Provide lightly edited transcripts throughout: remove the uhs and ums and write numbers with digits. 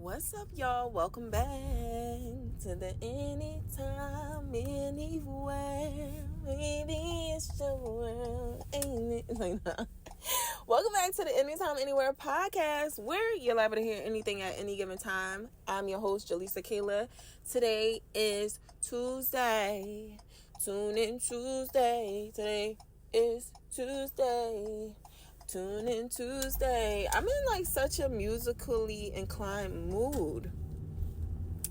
What's up, y'all? Welcome back to the Anytime, Anywhere. Maybe it's your world, ain't it? Like that. Welcome back to the Anytime, Anywhere podcast, where you're liable to hear anything at any given time. I'm your host, Jaleesa Kayla. Today is Tuesday. Tune in Tuesday. Today is Tuesday. Tune in Tuesday. I'm in such a musically inclined mood.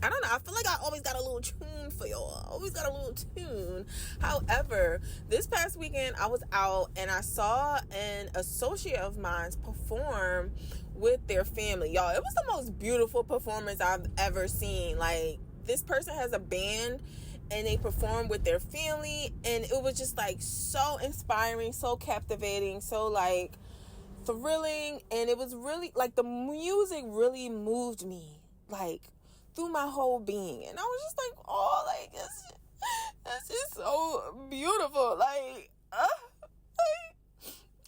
I don't know. I feel like I always got a little tune for y'all. Always got a little tune. However, this past weekend I was out and I saw an associate of mine perform with their family. Y'all, it was the most beautiful performance I've ever seen. This person has a band and they perform with their family, and it was just so inspiring, so captivating, so thrilling, and it was really the music really moved me through my whole being, and I was just this is so beautiful. I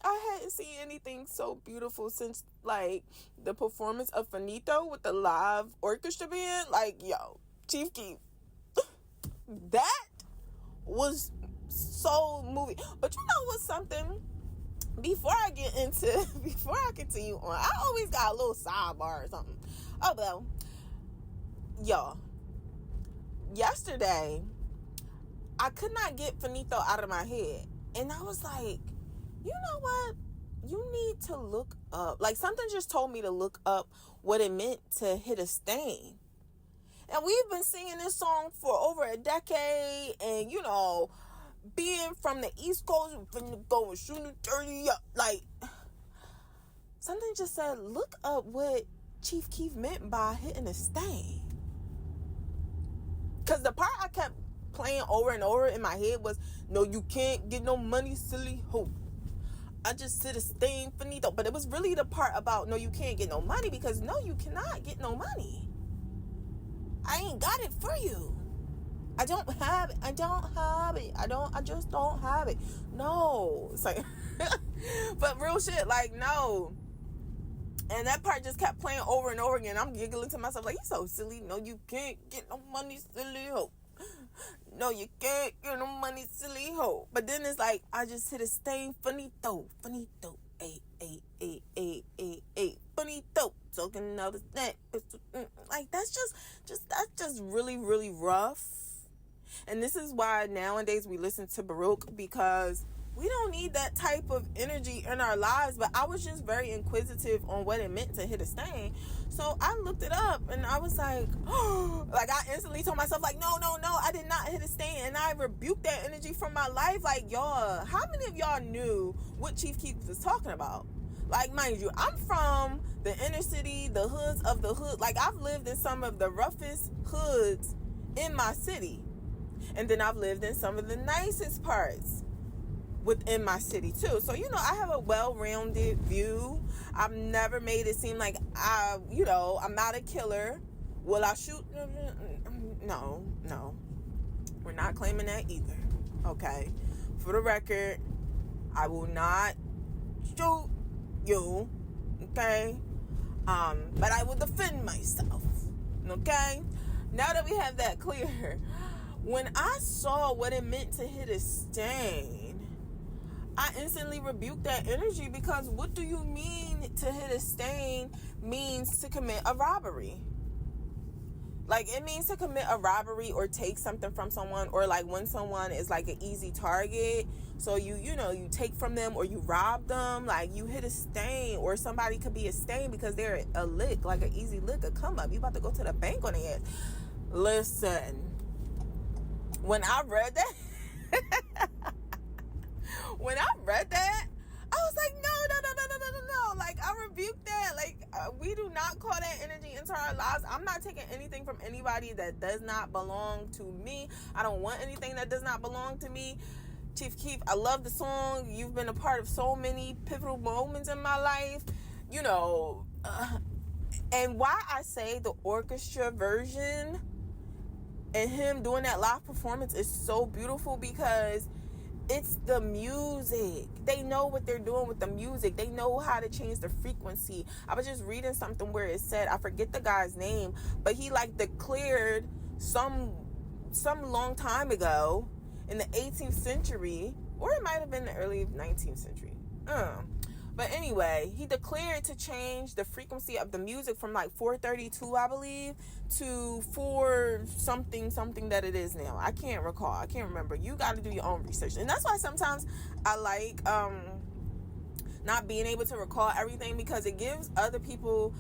hadn't seen anything so beautiful since the performance of Faneto with the live orchestra band. Chief Keef, that was so moving. But you know what's something? Before I continue on, I always got a little sidebar or something. Oh, well, y'all, yesterday, I could not get Faneto out of my head. And I was like, you know what? You need to look up. Something just told me to look up what it meant to hit a stain. And we've been singing this song for over a decade. And, being from the East Coast, finna go and shoot it dirty up. Something just said, look up what Chief Keef meant by hitting a stain. Because the part I kept playing over and over in my head was, no, you can't get no money, silly hoe. I just hit a stain, Faneto. But it was really the part about, no, you can't get no money, because no, you cannot get no money. I ain't got it for you. I don't have it. I just don't have it. No. It's but real shit, no. And that part just kept playing over and over again. I'm giggling to myself you so silly. No, you can't get no money, silly hoe. No, you can't get no money, silly hoe. But then it's I just hit a stain, Faneto. Ay, Faneto. Talking out his neck. That's just really, really rough. And this is why nowadays we listen to Baruch, because we don't need that type of energy in our lives. But I was just very inquisitive on what it meant to hit a stain. So I looked it up and I was I instantly told myself no, I did not hit a stain. And I rebuked that energy from my life. Y'all, how many of y'all knew what Chief Keef was talking about? Mind you, I'm from the inner city, the hoods of the hood. I've lived in some of the roughest hoods in my city. And then I've lived in some of the nicest parts within my city too. So, I have a well-rounded view. I've never made it seem like I'm not a killer. Will I shoot? No. We're not claiming that either. Okay. For the record, I will not shoot you. Okay. But I will defend myself. Okay. Now that we have that clear, when I saw what it meant to hit a stain, I instantly rebuked that energy, because what do you mean to hit a stain means to commit a robbery? It means to commit a robbery or take something from someone, or when someone is an easy target. So you take from them or you rob them, you hit a stain, or somebody could be a stain because they're a lick, an easy lick, a come up. You about to go to the bank on their ass. Listen, when I read that, I was no. I rebuked that. We do not call that energy into our lives. I'm not taking anything from anybody that does not belong to me. I don't want anything that does not belong to me. Chief Keef, I love the song. You've been a part of so many pivotal moments in my life. And why I say the orchestra version and him doing that live performance is so beautiful, because It's the music. They know what they're doing with the music. They know how to change the frequency. I was just reading something where it said, I forget the guy's name, but he like declared some long time ago in the 18th century, or it might have been the early 19th century. But anyway, he declared to change the frequency of the music from like 432, I believe, to 4 something that it is now. I can't recall. I can't remember. You got to do your own research. And that's why sometimes I like not being able to recall everything, because it gives other people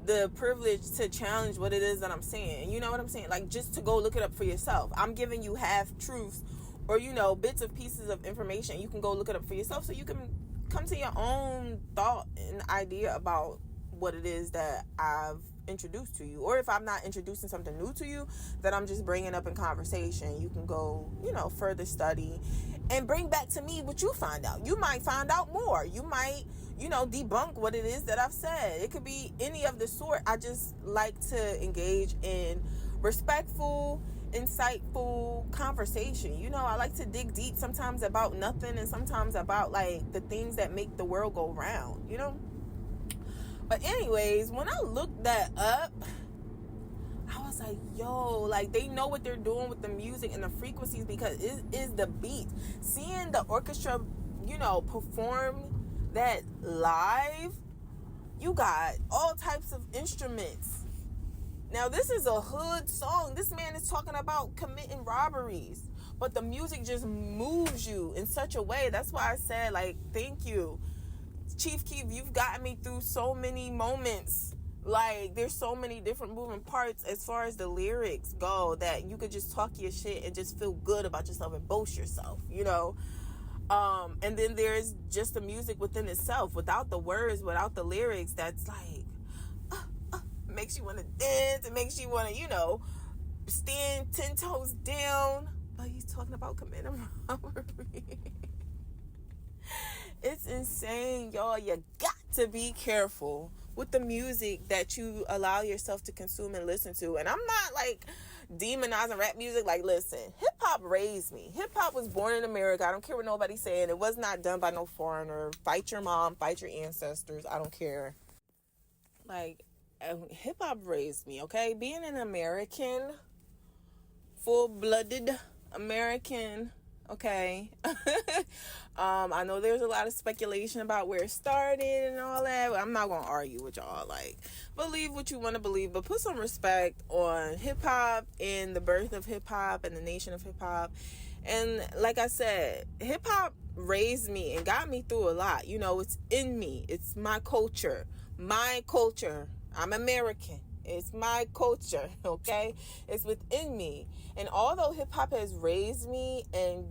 the privilege to challenge what it is that I'm saying. You know what I'm saying? Like, just to go look it up for yourself. I'm giving you half truths, or, you know, bits of pieces of information. You can go look it up for yourself so you can come to your own thought and idea about what it is that I've introduced to you. Or if I'm not introducing something new to you that I'm just bringing up in conversation, you can go, you know, further study and bring back to me what you find out. You might find out more. You might, you know, debunk what it is that I've said. It could be any of the sort. I just like to engage in respectful, insightful conversation. You know, I like to dig deep, sometimes about nothing and sometimes about like the things that make the world go round, you know. But anyways, when I looked that up, I was like, yo, like, they know what they're doing with the music and the frequencies, because it is the beat. Seeing the orchestra, you know, perform that live, you got all types of instruments. Now, this is a hood song. This man is talking about committing robberies, but the music just moves you in such a way. That's why I said, like, thank you, Chief Keef. You've gotten me through so many moments. Like, there's so many different moving parts as far as the lyrics go, that you could just talk your shit and just feel good about yourself and boast yourself, you know. And then there's just the music within itself, without the words, without the lyrics, that's like, makes you want to dance. It makes you want to, you know, stand 10 toes down. But he's talking about committing robbery. It's insane, y'all. You got to be careful with the music that you allow yourself to consume and listen to. And I'm not like demonizing rap music. Like, listen, hip-hop raised me. Hip-hop was born in America. I don't care what nobody's saying. It was not done by no foreigner. Fight your mom, fight your ancestors. I don't care. Like, hip-hop raised me, okay? Being an American, full-blooded American, okay? I know there's a lot of speculation about where it started and all that. I'm not gonna argue with y'all. Like, believe what you want to believe, but put some respect on hip-hop and the birth of hip-hop and the nation of hip-hop. And like I said, hip-hop raised me and got me through a lot. You know, it's in me. It's my culture. I'm American. It's my culture, okay? It's within me. And although hip-hop has raised me and,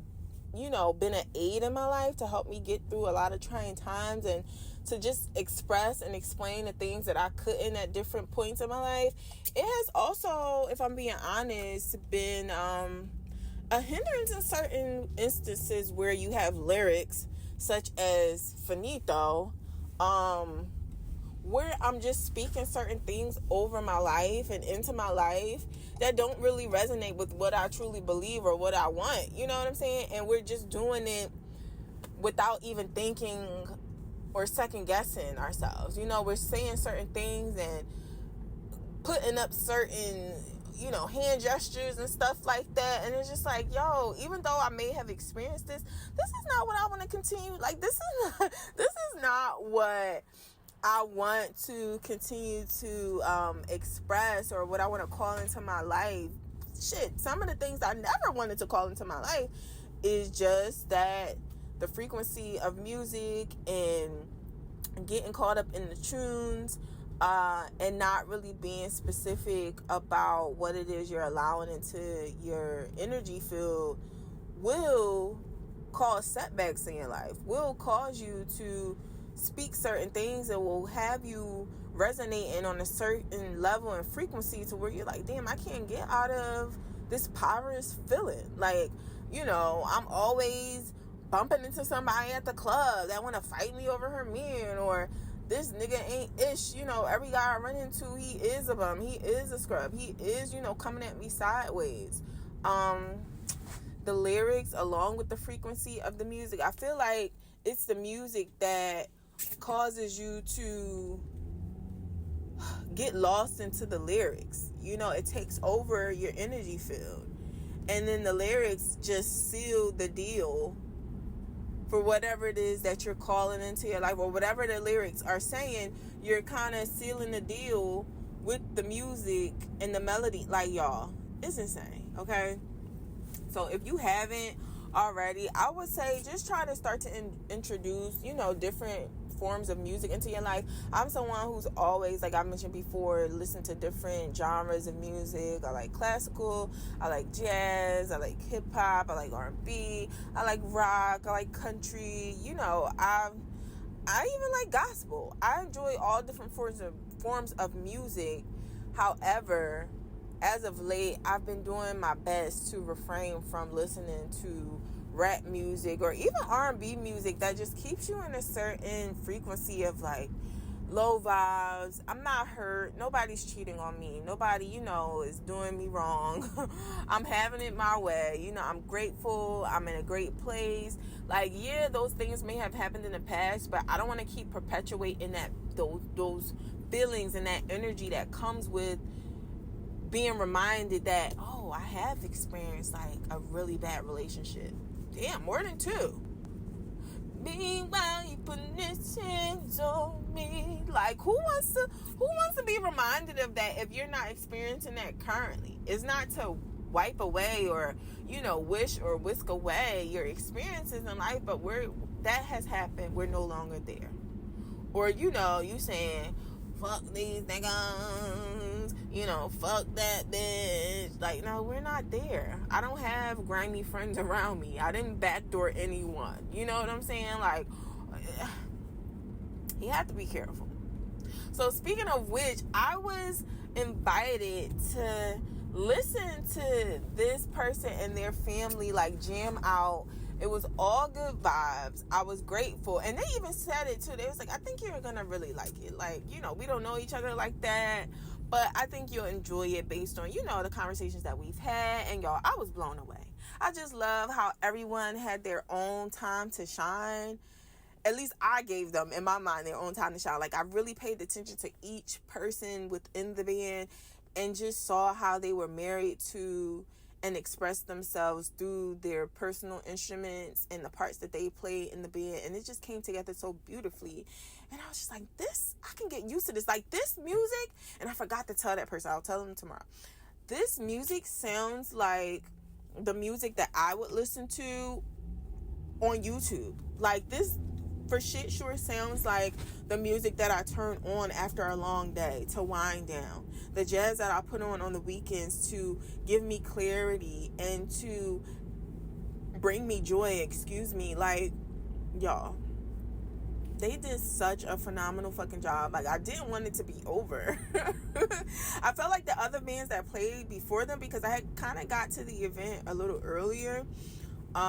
you know, been an aid in my life to help me get through a lot of trying times and to just express and explain the things that I couldn't at different points in my life, it has also, if I'm being honest, been a hindrance in certain instances where you have lyrics such as Faneto, where I'm just speaking certain things over my life and into my life that don't really resonate with what I truly believe or what I want. You know what I'm saying? And we're just doing it without even thinking or second guessing ourselves. You know, we're saying certain things and putting up certain, you know, hand gestures and stuff like that. And it's just like, yo, even though I may have experienced this is not what I want to continue. Like, this is not what I want to continue to express, or what I want to call into my life. Shit, some of the things I never wanted to call into my life is just that the frequency of music and getting caught up in the tunes, and not really being specific about what it is you're allowing into your energy field will cause setbacks in your life, will cause you to speak certain things that will have you resonating on a certain level and frequency to where you're like, damn, I can't get out of this powerless feeling. Like, you know, I'm always bumping into somebody at the club that want to fight me over her man, or this nigga ain't ish. You know, every guy I run into, he is a bum, he is a scrub, he is, you know, coming at me sideways. the lyrics along with the frequency of the music. I feel like it's the music that causes you to get lost into the lyrics. You know, it takes over your energy field. And then the lyrics just seal the deal for whatever it is that you're calling into your life, or whatever the lyrics are saying. You're kind of sealing the deal with the music and the melody. Like, y'all, it's insane, okay? So if you haven't already, I would say just try to start to introduce, you know, different forms of music into your life. I'm someone who's always, like I mentioned before, listen to different genres of music. I like classical, I like jazz, I like hip-hop, I like R&B, I like rock, I like country. You know, I even like gospel. I enjoy all different forms of music. However, as of late, I've been doing my best to refrain from listening to rap music or even R&B music that just keeps you in a certain frequency of like low vibes. I'm not hurt. Nobody's cheating on me. Nobody, you know, is doing me wrong. I'm having it my way. You know, I'm grateful. I'm in a great place. Like, yeah, those things may have happened in the past, but I don't want to keep perpetuating those feelings and that energy that comes with being reminded that, oh, I have experienced like a really bad relationship. Damn, more than 2. Meanwhile, you putting his hands on me. Like, who wants to be reminded of that if you're not experiencing that currently? It's not to wipe away or, you know, wish or whisk away your experiences in life, but that has happened. We're no longer there. Or, you know, you saying, fuck these niggas, you know, fuck that bitch. Like, no, we're not there. I don't have grimy friends around me. I didn't backdoor anyone. You know what I'm saying? Like, you have to be careful. So speaking of which, I was invited to listen to this person and their family like jam out. It was all good vibes. I was grateful. And they even said it too. They was like, I think you're going to really like it. Like, you know, we don't know each other like that, but I think you'll enjoy it based on, you know, the conversations that we've had. And y'all, I was blown away. I just love how everyone had their own time to shine. At least I gave them, in my mind, their own time to shine. Like, I really paid attention to each person within the band and just saw how they were married to and express themselves through their personal instruments and the parts that they play in the band. And it just came together so beautifully. And I was just like, I can get used to this. Like, this music, and I forgot to tell that person, I'll tell them tomorrow. This music sounds like the music that I would listen to on YouTube. Like, this for shit sure sounds like the music that I turn on after a long day to wind down. The jazz that I put on the weekends to give me clarity and to bring me joy, like, y'all, they did such a phenomenal fucking job. Like, I didn't want it to be over. I felt like the other bands that played before them, because I had kind of got to the event a little earlier,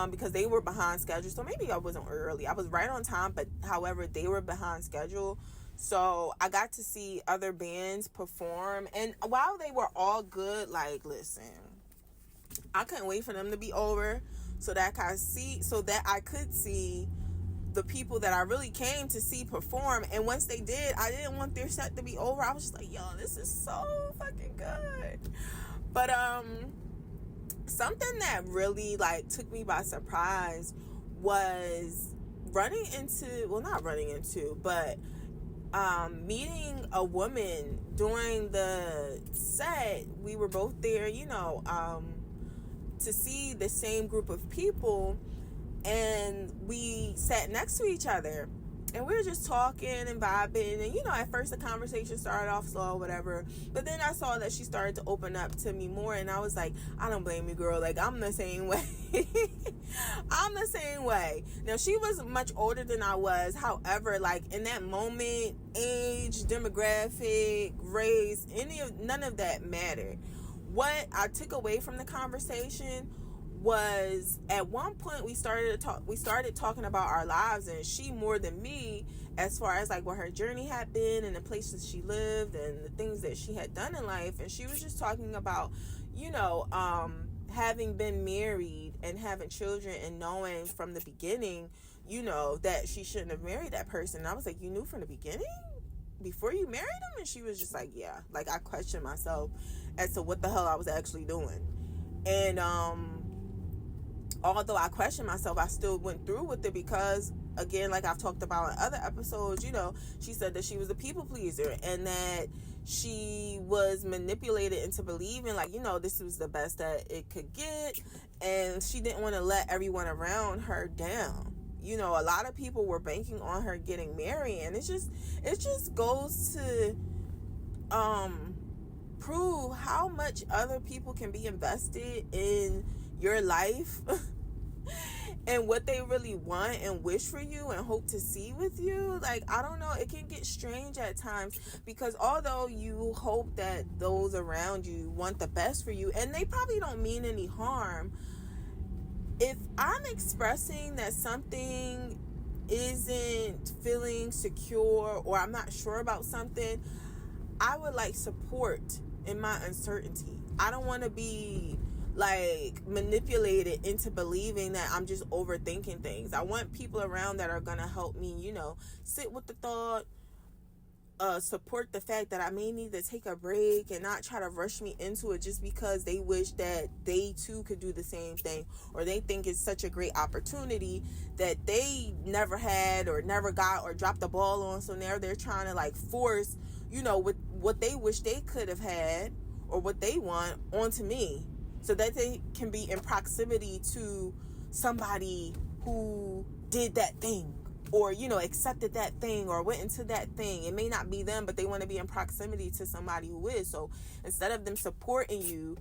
because they were behind schedule. So maybe I wasn't early. I was right on time, but however, they were behind schedule. So I got to see other bands perform. And while they were all good, like, listen, I couldn't wait for them to be over so that I could see the people that I really came to see perform. And once they did, I didn't want their set to be over. I was just like, yo, this is so fucking good. But something that really like took me by surprise was meeting a woman during the set. We were both there, you know, to see the same group of people, and we sat next to each other, and we were just talking and vibing. And, you know, at first the conversation started off slow, whatever. But then I saw that she started to open up to me more. And I was like, I don't blame you, girl. Like, I'm the same way. I'm the same way. Now, she was much older than I was. However, like, in that moment, age, demographic, race, none of that mattered. What I took away from the conversation was, at one point we started talking about our lives, and she more than me, as far as like what her journey had been and the places she lived and the things that she had done in life. And she was just talking about, you know, having been married and having children and knowing from the beginning, that she shouldn't have married that person. And I was like, you knew from the beginning? Before you married him? And she was just like, yeah. Like, I questioned myself as to what the hell I was actually doing. And although I questioned myself, I still went through with it because, again, like I've talked about in other episodes, she said that she was a people pleaser and that she was manipulated into believing, like, this was the best that it could get, and she didn't want to let everyone around her down. A lot of people were banking on her getting married, and it just goes to prove how much other people can be invested in your life and what they really want and wish for you and hope to see with you. Like, I don't know, it can get strange at times, because although you hope that those around you want the best for you, and they probably don't mean any harm, if I'm expressing that something isn't feeling secure or I'm not sure about something, I would like support in my uncertainty. I don't want to be like manipulated into believing that I'm just overthinking things. I want people around that are going to help me, sit with the thought, support the fact that I may need to take a break and not try to rush me into it just because they wish that they too could do the same thing, or they think it's such a great opportunity that they never had or never got or dropped the ball on. So now they're trying to like force, with what they wish they could have had or what they want onto me, so that they can be in proximity to somebody who did that thing or, accepted that thing or went into that thing. It may not be them, but they want to be in proximity to somebody who is. So instead of them supporting you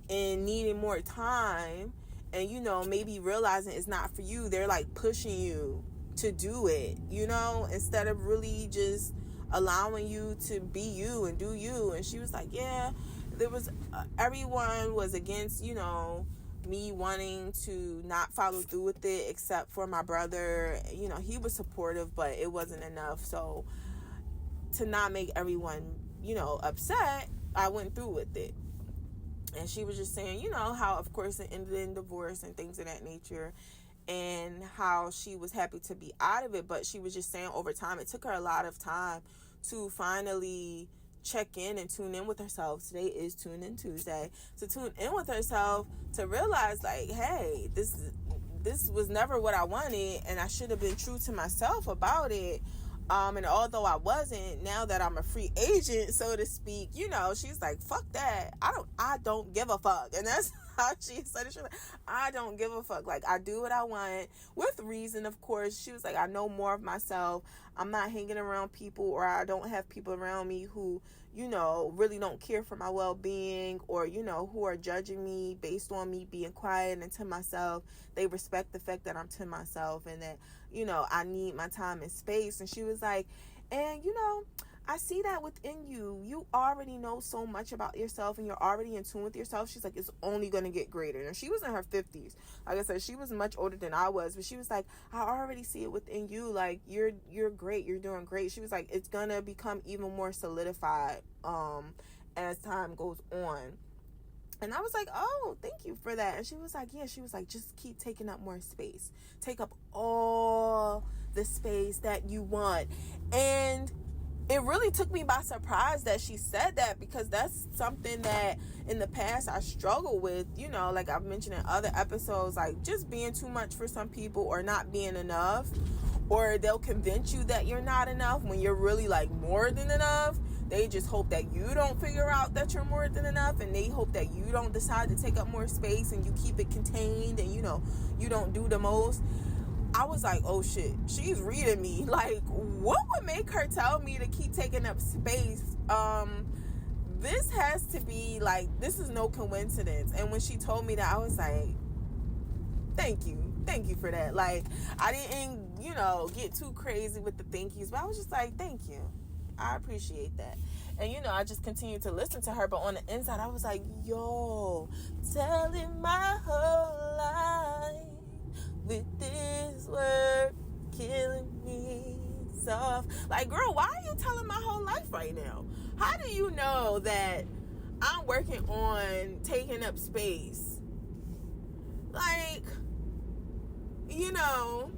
and needing more time and, maybe realizing it's not for you, they're like pushing you to do it, instead of really just allowing you to be you and do you. And she was like, yeah, there was everyone was against, me wanting to not follow through with it, except for my brother. He was supportive, but it wasn't enough. So to not make everyone, upset, I went through with it. And she was just saying, how, of course, it ended in divorce and things of that nature, and how she was happy to be out of it. But she was just saying over time, it took her a lot of time to finally check in and tune in with herself. Today is Tune In Tuesday. To tune in with herself, to realize, like, hey, this was never what I wanted, and I should have been true to myself about it. And although I wasn't, now that I'm a free agent, so to speak, she's like, fuck that. I don't give a fuck. And that's how she said it. She was like, I don't give a fuck. Like, I do what I want with reason, of course. She was like, I know more of myself. I'm not hanging around people, or I don't have people around me who, really don't care for my well-being, or, who are judging me based on me being quiet and to myself. They respect the fact that I'm to myself and that, I need my time and space. And she was like, and, I see that within you. You already know so much about yourself and you're already in tune with yourself. She's like, it's only going to get greater. And she was in her 50s. Like I said, she was much older than I was. But she was like, I already see it within you. Like, you're great. You're doing great. She was like, it's going to become even more solidified as time goes on. And I was like, oh, thank you for that. And she was like, yeah. She was like, just keep taking up more space. Take up all the space that you want. And it really took me by surprise that she said that, because that's something that in the past I struggled with, like I've mentioned in other episodes, like just being too much for some people or not being enough, or they'll convince you that you're not enough when you're really like more than enough. They just hope that you don't figure out that you're more than enough, and they hope that you don't decide to take up more space and you keep it contained and, you don't do the most. I was like, oh shit, she's reading me. Like, what would make her tell me to keep taking up space? This has to be like, this is no coincidence. And when she told me that, I was like, thank you for that. Like, I didn't, get too crazy with the thank yous, but I was just like, thank you, I appreciate that. And I just continued to listen to her, but on the inside I was like, yo, telling my whole life with this word killing me soft. Like, girl, why are you telling my whole life right now? How do you know that I'm working on taking up space Like, you know,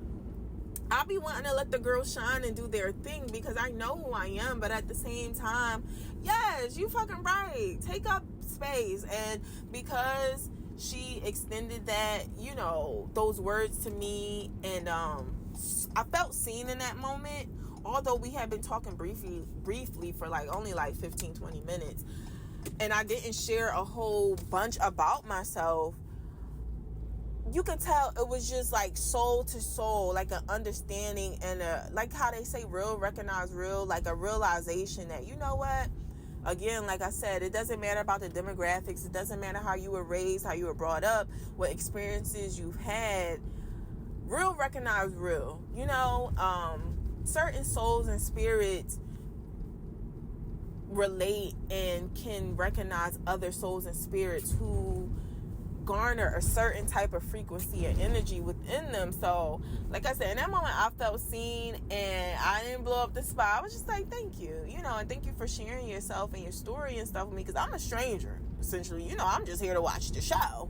I'll be wanting to let the girls shine and do their thing because I know who I am. But at the same time, yes, you fucking right. Take up space. And because she extended that, you know, those words to me, and I felt seen in that moment. Although we had been talking briefly for like only like 15-20 minutes, and I didn't share a whole bunch about myself, you can tell it was just like soul to soul, like an understanding, and like how they say real recognize real, like a realization that, you know what, again, like I said, it doesn't matter about the demographics, it doesn't matter how you were raised, how you were brought up, what experiences you've had. Real recognize real, you know. Certain souls and spirits relate and can recognize other souls and spirits who garner a certain type of frequency and energy within them. So like I said, in that moment I felt seen, and I didn't blow up the spot. I was just like, thank you, you know, and thank you for sharing yourself and your story and stuff with me, because I'm a stranger essentially, you know. I'm just here to watch the show.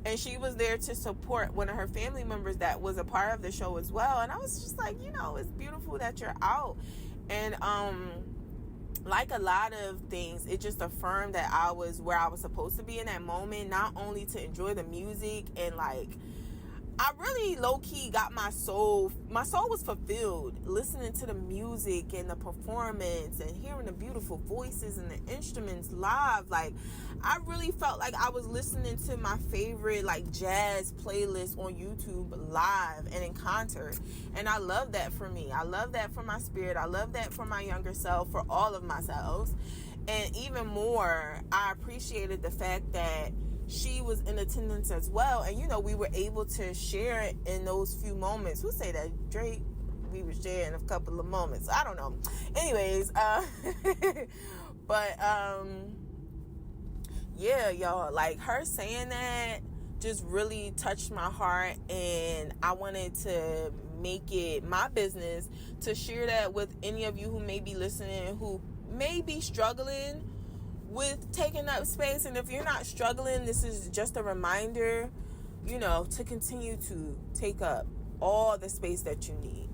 And she was there to support one of her family members that was a part of the show as well. And I was just like, you know, it's beautiful that you're out. And like a lot of things, it just affirmed that I was where I was supposed to be in that moment, not only to enjoy the music, and like, I really low-key got my soul was fulfilled listening to the music and the performance and hearing the beautiful voices and the instruments live. Like, I really felt like I was listening to my favorite like jazz playlist on YouTube live and in concert. And I love that for me. I love that for my spirit. I love that for my younger self, for all of myself. And even more, I appreciated the fact that she was in attendance as well, and you know, we were able to share in those few moments. Who say that? Drake? We were sharing a couple of moments. I don't know. Anyways, but yeah, y'all, like, her saying that just really touched my heart, and I wanted to make it my business to share that with any of you who may be listening, who may be struggling with taking up space. And if you're not struggling, this is just a reminder, you know, to continue to take up all the space that you need,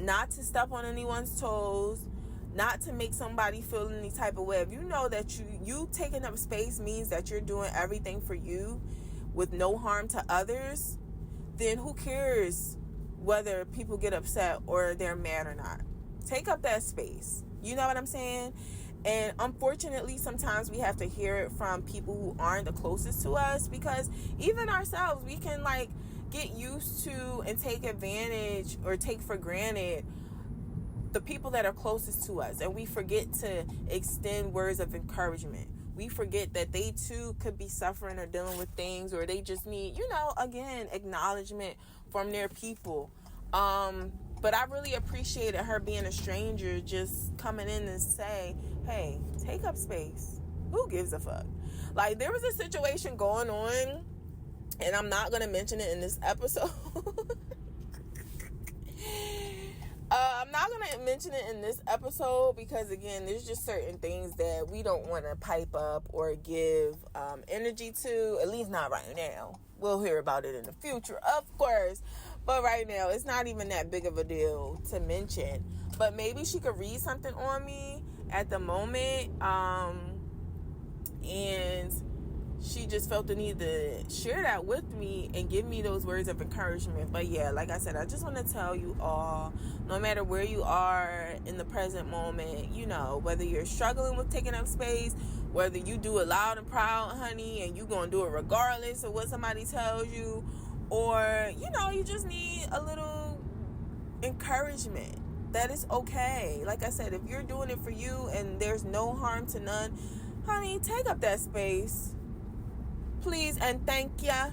not to step on anyone's toes, not to make somebody feel any type of way. If you know that you taking up space means that you're doing everything for you with no harm to others, then who cares whether people get upset or they're mad or not? Take up that space. You know what I'm saying? And unfortunately, sometimes we have to hear it from people who aren't the closest to us, because even ourselves, we can like get used to and take advantage or take for granted the people that are closest to us, and we forget to extend words of encouragement. We forget that they too could be suffering or dealing with things, or they just need, you know, again, acknowledgement from their people. But I really appreciated her being a stranger, just coming in and say, hey, take up space. Who gives a fuck? Like, there was a situation going on, and I'm not going to mention it in this episode. I'm not going to mention it in this episode because, again, there's just certain things that we don't want to pipe up or give energy to, at least not right now. We'll hear about it in the future, of course. But right now, it's not even that big of a deal to mention. But maybe she could read something on me at the moment. And she just felt the need to share that with me and give me those words of encouragement. But yeah, like I said, I just want to tell you all, no matter where you are in the present moment, you know, whether you're struggling with taking up space, whether you do it loud and proud, honey, and you gonna do it regardless of what somebody tells you, or, you know, you just need a little encouragement that it's okay. Like I said, if you're doing it for you and there's no harm to none, honey, take up that space. Please and thank ya.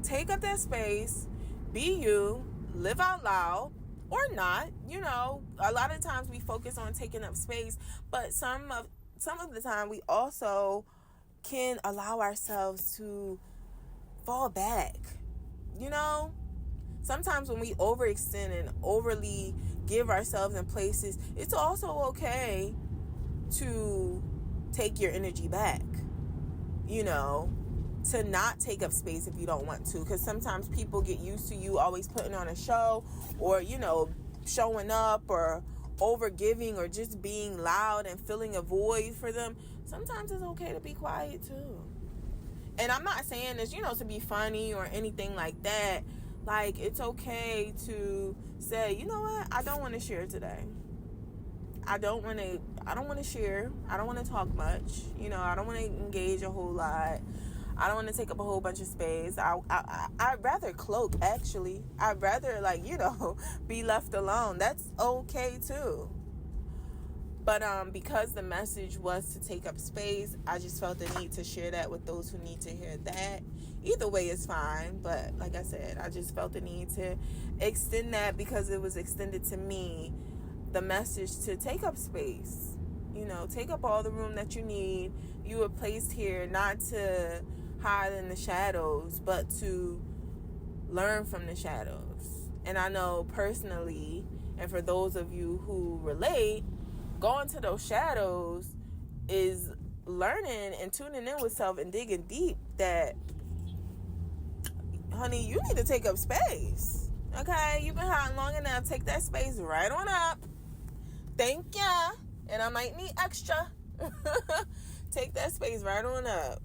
Take up that space. Be you. Live out loud. Or not. You know, a lot of times we focus on taking up space, but some of the time we also can allow ourselves to fall back. You know? Sometimes when we overextend and overly give ourselves in places, it's also okay to take your energy back. You know, to not take up space if you don't want to, because sometimes people get used to you always putting on a show, or showing up, or over giving, or just being loud and filling a void for them. Sometimes it's okay to be quiet too. And I'm not saying this to be funny or anything like that. Like, it's okay to say, you know what, I don't want to share today. I don't want to share. I don't want to talk much. I don't want to engage a whole lot. I don't want to take up a whole bunch of space. I'd rather cloak, actually. I'd rather, be left alone. That's okay, too. But because the message was to take up space, I just felt the need to share that with those who need to hear that. Either way is fine. But like I said, I just felt the need to extend that because it was extended to me. The message to take up space. Take up all the room that you need. You were placed here not to hide in the shadows, but to learn from the shadows. And I know personally, and for those of you who relate, going to those shadows is learning and tuning in with self and digging deep that, honey, you need to take up space. Okay? You've been hiding long enough. Take that space right on up. Thank ya. And I might need extra. Take that space right on up.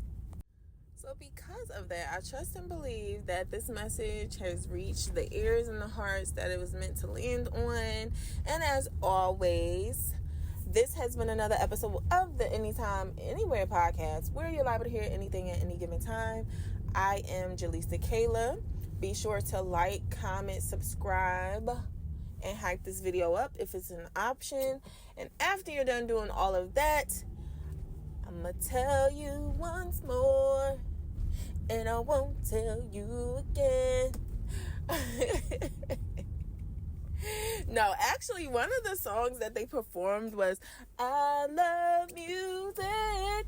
So because of that, I trust and believe that this message has reached the ears and the hearts that it was meant to land on. And as always, this has been another episode of the Anytime, Anywhere podcast, where you're liable to hear anything at any given time. I am Jaleesa Kayla. Be sure to like, comment, subscribe, and hype this video up if it's an option. And after you're done doing all of that, I'm going to tell you once more, and I won't tell you again. No, actually, one of the songs that they performed was I Love Music.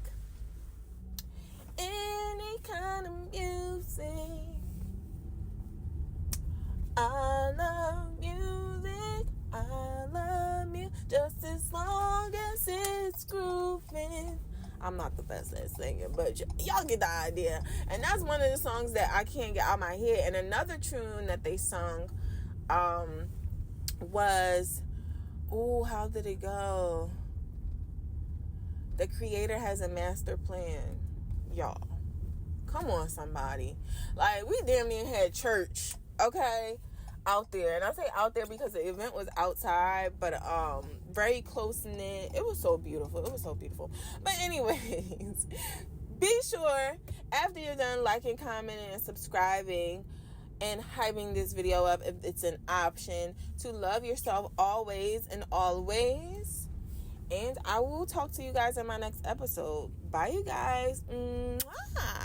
Any kind of music. I love music. I love music. Just as long as it's grooving. I'm not the best at singing, but y'all get the idea. And that's one of the songs that I can't get out of my head. And another tune that they sung was, how did it go? The Creator has a master plan. Y'all, come on, somebody. Like, we damn near had church, okay, out there. And I say out there because the event was outside, but very close knit. It was so beautiful. But anyways, be sure after you're done liking, commenting, and subscribing and hyping this video up, if it's an option, to love yourself always and always. And I will talk to you guys in my next episode. Bye, you guys. Mwah.